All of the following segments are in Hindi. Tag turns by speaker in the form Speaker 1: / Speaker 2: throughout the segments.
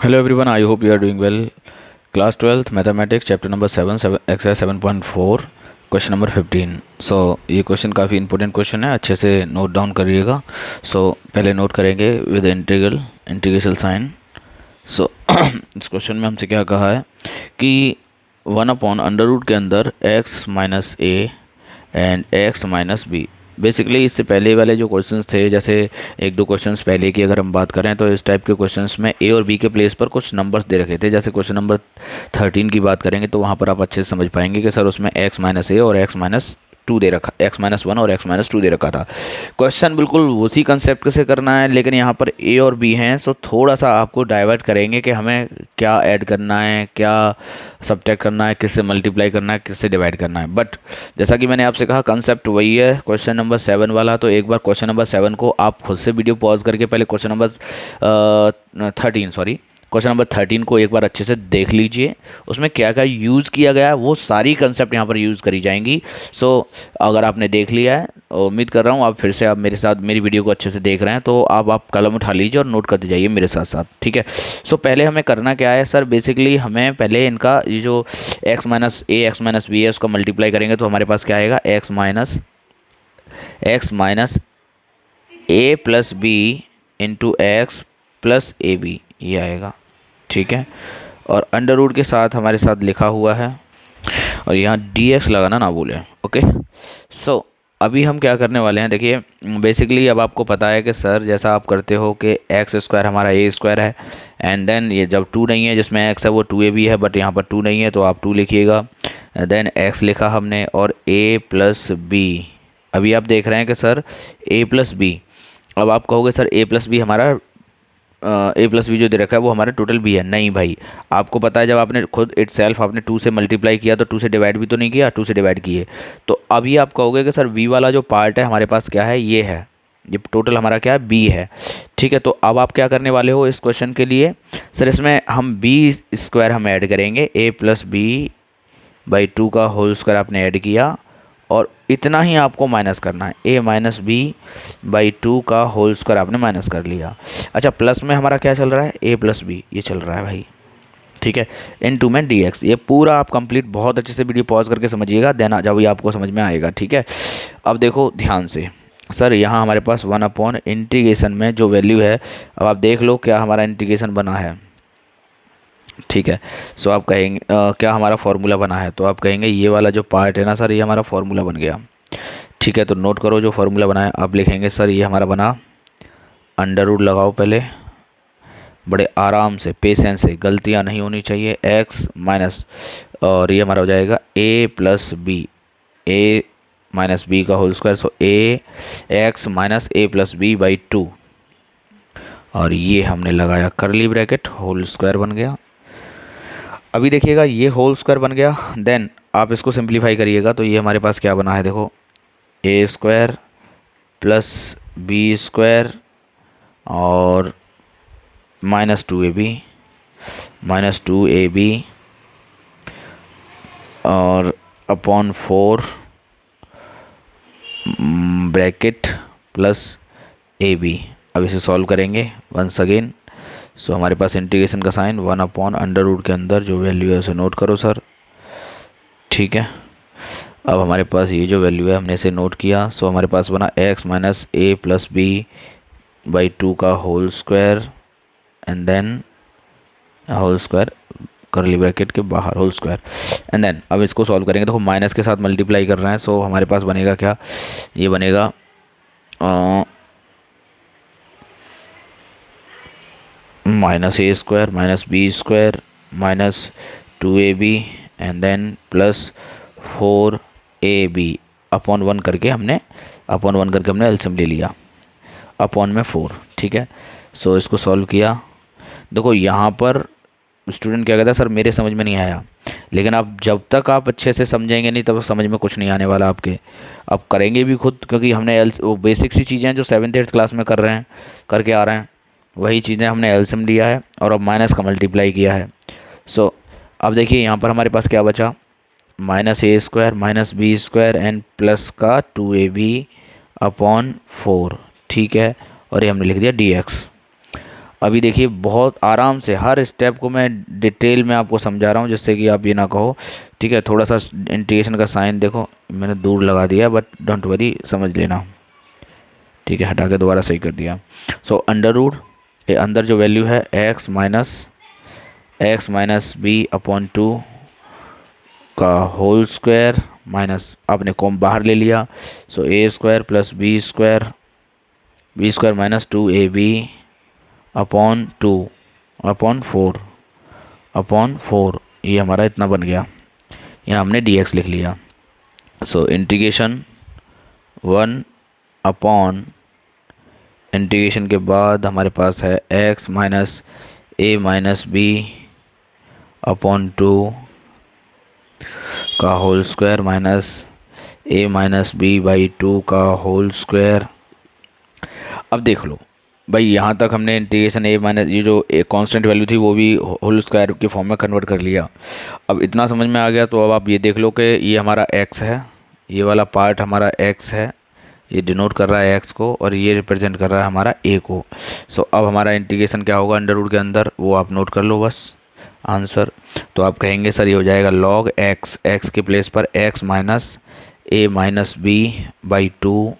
Speaker 1: Hello everyone, I hope you are doing well. Class 12th Mathematics chapter number 7 exercise 7.4 question number 15। ये क्वेश्चन काफ़ी इंपॉर्टेंट क्वेश्चन है, अच्छे से नोट डाउन करिएगा। पहले नोट करेंगे विद इंटीग्रेशन साइन। इस क्वेश्चन में हमसे क्या कहा है कि 1/√, के अंदर x minus a and x minus b. Basically इससे पहले वाले जो क्वेश्चंस थे, जैसे एक दो क्वेश्चंस पहले की अगर हम बात करें तो इस टाइप के क्वेश्चंस में ए और बी के प्लेस पर कुछ नंबर्स दे रखे थे। जैसे क्वेश्चन नंबर 13 की बात करेंगे तो वहाँ पर आप अच्छे से समझ पाएंगे कि सर उसमें x माइनस ए और x माइनस टू दे रखा, x माइनस वन और x माइनस टू दे रखा था। क्वेश्चन बिल्कुल उसी कंसेप्ट से करना है, लेकिन यहाँ पर ए और बी हैं, सो थोड़ा सा आपको डाइवर्ट करेंगे कि हमें क्या ऐड करना है, क्या सब्ट्रैक्ट करना है, किससे मल्टीप्लाई करना है, किससे डिवाइड करना है। बट जैसा कि मैंने आपसे कहा, कंसेप्ट वही है क्वेश्चन नंबर 7 वाला। तो एक बार क्वेश्चन नंबर 7 को आप खुद से वीडियो पॉज करके पहले क्वेश्चन नंबर 13 को एक बार अच्छे से देख लीजिए। उसमें क्या क्या यूज़ किया गया है वो सारी कंसेप्ट यहाँ पर यूज़ करी जाएंगी। अगर आपने देख लिया है, उम्मीद कर रहा हूँ आप फिर से आप मेरे साथ मेरी वीडियो को अच्छे से देख रहे हैं, तो आप कलम उठा लीजिए और नोट करते जाइए मेरे साथ साथ, ठीक है। पहले हमें करना क्या है सर, बेसिकली हमें पहले इनका ये जो x माइनस ए एक्स माइनस बी है उसका मल्टीप्लाई करेंगे तो हमारे पास क्या आएगा, x minus A plus b into x plus a b, ये आएगा, ठीक है। और अंडर रूट के साथ हमारे साथ लिखा हुआ है, और यहाँ dx लगाना ना भूलें, ओके। अभी हम क्या करने वाले हैं, देखिए बेसिकली अब आपको पता है कि सर जैसा आप करते हो कि एक्स स्क्वायर हमारा ए स्क्वायर है, एंड देन ये जब 2 नहीं है जिसमें एक्स है वो 2a भी है, बट यहाँ पर 2 नहीं है तो आप 2 लिखिएगा। देन एक्स लिखा हमने और a प्लस बी। अभी आप देख रहे हैं कि सर a प्लस बी, अब आप कहोगे सर a प्लस बी हमारा ए प्लस बी जो दे रखा है वो हमारा टोटल बी है। नहीं भाई, आपको पता है जब आपने खुद इट सेल्फ आपने 2 से मल्टीप्लाई किया तो 2 से डिवाइड भी तो नहीं किया, 2 से डिवाइड किए। तो अभी आप कहोगे कि सर वी वाला जो पार्ट है हमारे पास क्या है, ये है, ये टोटल हमारा क्या है, बी है, ठीक है। तो अब आप क्या करने वाले हो इस क्वेश्चन के लिए, सर इसमें हम बी स्क्वायर हम ऐड करेंगे, ए प्लस बी बाई 2 का होल स्क्वायर आपने ऐड किया, और इतना ही आपको माइनस करना है, a माइनस बी बाई 2 का होल स्क्वायर आपने माइनस कर लिया। अच्छा, प्लस में हमारा क्या चल रहा है, a प्लस बी, ये चल रहा है भाई, ठीक है, इन टू में dx। ये पूरा आप कंप्लीट बहुत अच्छे से वीडियो पॉज करके समझिएगा, देन जब ये आपको समझ में आएगा, ठीक है। अब देखो ध्यान से, सर यहाँ हमारे पास 1/इंटीग्रेशन में जो वैल्यू है, अब आप देख लो क्या हमारा इंटीग्रेशन बना है, ठीक है। आप कहेंगे क्या हमारा फॉर्मूला बना है, तो आप कहेंगे ये वाला जो पार्ट है ना सर, ये हमारा फॉर्मूला बन गया, ठीक है। तो नोट करो जो फॉर्मूला बना है, आप लिखेंगे सर ये हमारा बना, अंडर रूट लगाओ पहले, बड़े आराम से पेशेंस से, गलतियां नहीं होनी चाहिए, x माइनस, और ये हमारा हो जाएगा a plus B, A minus B का whole square, a x minus A plus B by 2, और ये हमने लगाया करली ब्रैकेट, होल स्क्वायर बन गया। अभी देखिएगा ये होल स्क्वायर बन गया, देन आप इसको सिंप्लीफाई करिएगा तो ये हमारे पास क्या बना है, देखो a square plus B square और माइनस 2ab और upon 4 bracket plus a b. अब इसे सॉल्व करेंगे वंस अगेन। हमारे पास इंटीग्रेशन का साइन 1/√, के अंदर जो वैल्यू है उसे नोट करो सर, ठीक है। अब हमारे पास ये जो वैल्यू है हमने इसे नोट किया, हमारे पास बना x minus A plus B by 2 का whole square, and then whole square करली ब्रैकेट के बाहर होल स्क्वायर, एंड देन अब इसको सॉल्व करेंगे, तो माइनस के साथ मल्टीप्लाई कर रहे हैं, हमारे पास बनेगा क्या, ये बनेगा minus a square minus b square minus 2ab and then plus 4ab upon 1 करके हमने एलसीएम ले लिया, अपॉन में 4, ठीक है। इसको सॉल्व किया। देखो यहाँ पर स्टूडेंट क्या कहता है, सर मेरे समझ में नहीं आया, लेकिन आप जब तक आप अच्छे से समझेंगे नहीं तब समझ में कुछ नहीं आने वाला आपके। आप करेंगे भी खुद, क्योंकि हमने वो बेसिक सी चीज़ें जो 7th 8th क्लास में करके आ रहे हैं वही चीज़ें हमने एलसीएम लिया है और अब माइनस का मल्टीप्लाई किया है। अब देखिए यहाँ पर हमारे पास क्या बचा, minus a square minus b square and plus का 2ab अपॉन 4, ठीक है, और ये हमने लिख दिया dx। अभी देखिए बहुत आराम से हर स्टेप को मैं डिटेल में आपको समझा रहा हूँ, जिससे कि आप ये ना कहो। ठीक है, थोड़ा सा इंटीग्रेशन का साइन देखो मैंने दूर लगा दिया, बट डोंट वरी, समझ लेना। ठीक है, हटा के दोबारा सही कर दिया। सो अंडर रूट के अंदर जो वैल्यू है एक्स माइनस बी अपॉन 2 का होल स्क्वायर माइनस आपने कॉम बाहर ले लिया। So A square plus B square minus 2ab upon 2 upon 4 ये हमारा इतना बन गया। यहाँ हमने dx लिख लिया। सो इंटीग्रेशन 1 अपॉन इंटीग्रेशन के बाद हमारे पास है x minus a minus b upon 2 का whole square minus a minus b by 2 का होल स्क्वायर। अब देख लो भाई, यहाँ तक हमने इंटीग्रेशन ए माइनस ये जो एक कांस्टेंट वैल्यू थी वो भी होल स्क्वायर के फॉर्म में कन्वर्ट कर लिया। अब इतना समझ में आ गया, तो अब आप ये देख लो कि ये हमारा x है, ये वाला पार्ट हमारा x है, ये डिनोट कर रहा है x को, और ये रिप्रेजेंट कर रहा है हमारा a को। सो अब हमारा इंटीग्रेशन क्या होगा अंडर रूट के अंदर, वो आप नोट कर लो बस आंसर। तो आप कहेंगे सर ये हो जाएगा log x के प्लेस पर x minus a minus b by 2,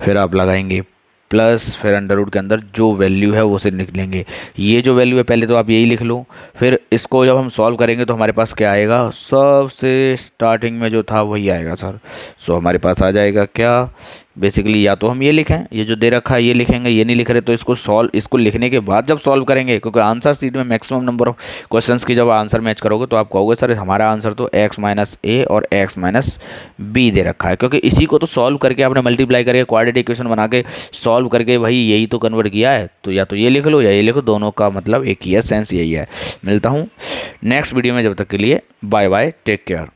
Speaker 1: फिर आप लगाएंगे प्लस, फिर अंडर रूट के अंदर जो वैल्यू है वो से निकलेंगे। ये जो वैल्यू है पहले तो आप यही लिख लो, फिर इसको जब हम सॉल्व करेंगे तो हमारे पास क्या आएगा, सबसे स्टार्टिंग में जो था वही आएगा सर। सो हमारे पास आ जाएगा क्या, बेसिकली या तो हम ये लिखें, ये जो दे रखा है ये लिखेंगे, ये नहीं लिख रहे तो इसको लिखने के बाद जब सॉल्व करेंगे, क्योंकि आंसर सीट में मैक्सिमम नंबर ऑफ क्वेश्चंस की जब आंसर मैच करोगे तो आप कहोगे सर हमारा आंसर तो x माइनस ए और x माइनस बी दे रखा है, क्योंकि इसी को तो सॉल्व करके आपने मल्टीप्लाई करके क्वाड्रेटिक इक्वेशन बना के सॉल्व करके भाई यही तो कन्वर्ट किया है। तो या तो ये लिख लो या ये लिखो, दोनों का मतलब एक ही है, सेंस यही है। मिलता हूँ नेक्स्ट वीडियो में, जब तक के लिए बाय बाय, टेक केयर।